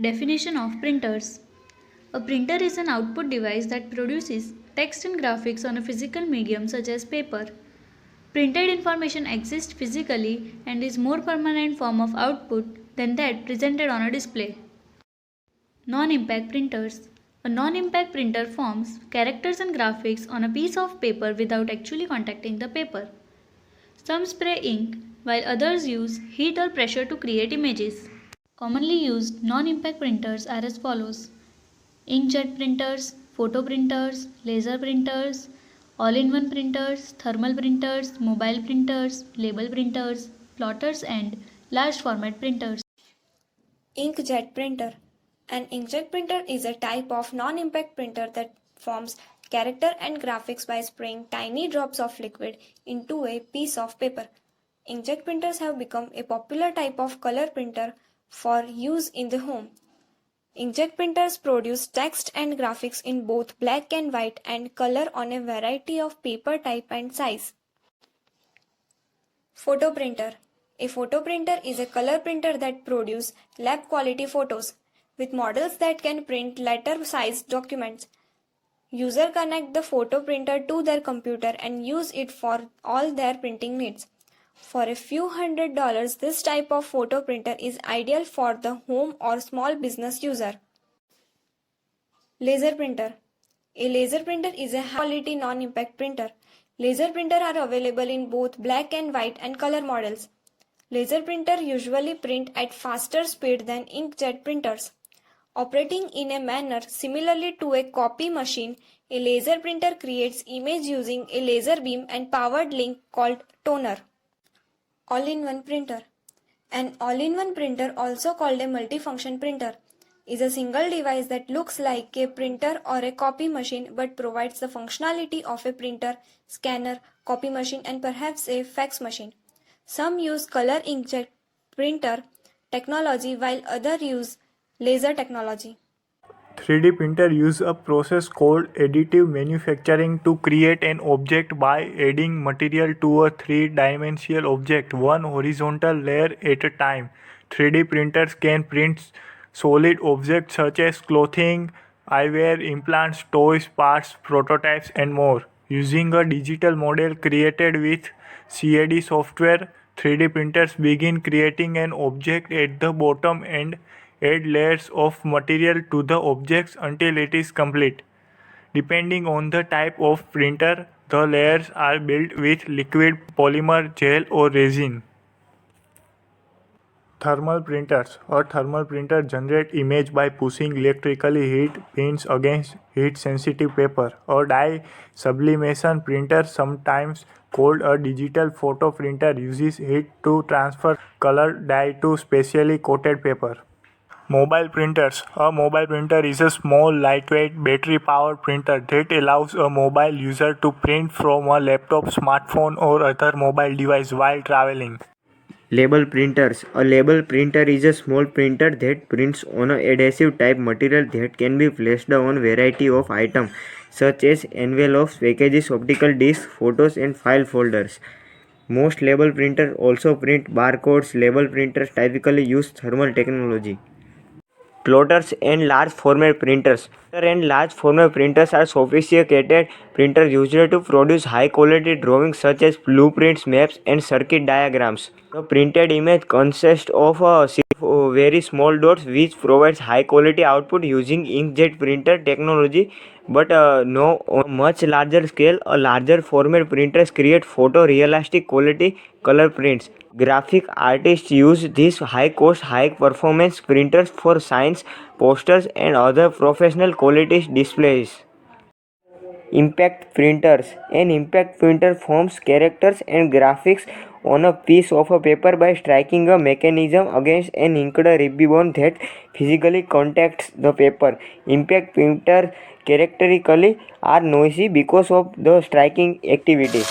Definition of printers. A printer is an output device that produces text and graphics on a physical medium such as paper. Printed information exists physically and is more permanent form of output than that presented on a display. Non-impact printers. A non-impact printer forms characters and graphics on a piece of paper without actually contacting the paper. Some spray ink, while others use heat or pressure to create images. Commonly used non-impact printers are as follows: inkjet printers, photo printers, laser printers, all-in-one printers, thermal printers, mobile printers, label printers, plotters and large format printers. Inkjet printer. An inkjet printer is a type of non-impact printer that forms character and graphics by spraying tiny drops of liquid into a piece of paper. Inkjet printers have become a popular type of color printer for use in the home. Inkjet printers produce text and graphics in both black and white and color on a variety of paper type and size. Photo printer. A photo printer is a color printer that produces lab quality photos with models that can print letter sized documents. User connect the photo printer to their computer and use it for all their printing needs. For a few $100s, this type of photo printer is ideal for the home or small business user. Laser printer. A laser printer is a high-quality non-impact printer. Laser printers are available in both black and white and color models. Laser printers usually print at faster speed than inkjet printers. Operating in a manner similarly to a copy machine, a laser printer creates image using a laser beam and powered link called toner. All-in-one printer. An all-in-one printer, also called a multifunction printer, is a single device that looks like a printer or a copy machine but provides the functionality of a printer, scanner, copy machine and perhaps a fax machine. Some use color inkjet printer technology while others use laser technology. 3D printer use a process called additive manufacturing to create an object by adding material to a three-dimensional object, one horizontal layer at a time. 3D printers can print solid objects such as clothing, eyewear, implants, toys, parts, prototypes, and more. Using a digital model created with CAD software, 3D printers begin creating an object at the bottom and add layers of material to the objects until it is complete. Depending on the type of printer, the layers are built with liquid, polymer, gel, or resin. Thermal printers. A thermal printer generates image by pushing electrically heat pins against heat-sensitive paper. A dye sublimation printer, sometimes called a digital photo printer, uses heat to transfer colored dye to specially coated paper. Mobile printers. A mobile printer is a small, lightweight, battery-powered printer that allows a mobile user to print from a laptop, smartphone, or other mobile device while traveling. Label printers. A label printer is a small printer that prints on an adhesive type material that can be placed on variety of items such as envelopes, packages, optical discs, photos and file folders. Most label printers also print barcodes. Label printers typically use thermal technology. Plotters and large format printers. Plotter and large format printers are sophisticated printers used to produce high quality drawings such as blueprints, maps, and circuit diagrams. The printed image consists of a series of very small dots which provides high quality output using inkjet printer technology, but no on a much larger scale. A larger format printers create photorealistic quality color prints. Graphic artists use these high-cost, high-performance printers for signs, posters, and other professional quality displays. Impact printers. An impact printer forms characters and graphics on a piece of paper by striking a mechanism against an inked ribbon that physically contacts the paper. Impact printers characteristically are noisy because of the striking activity.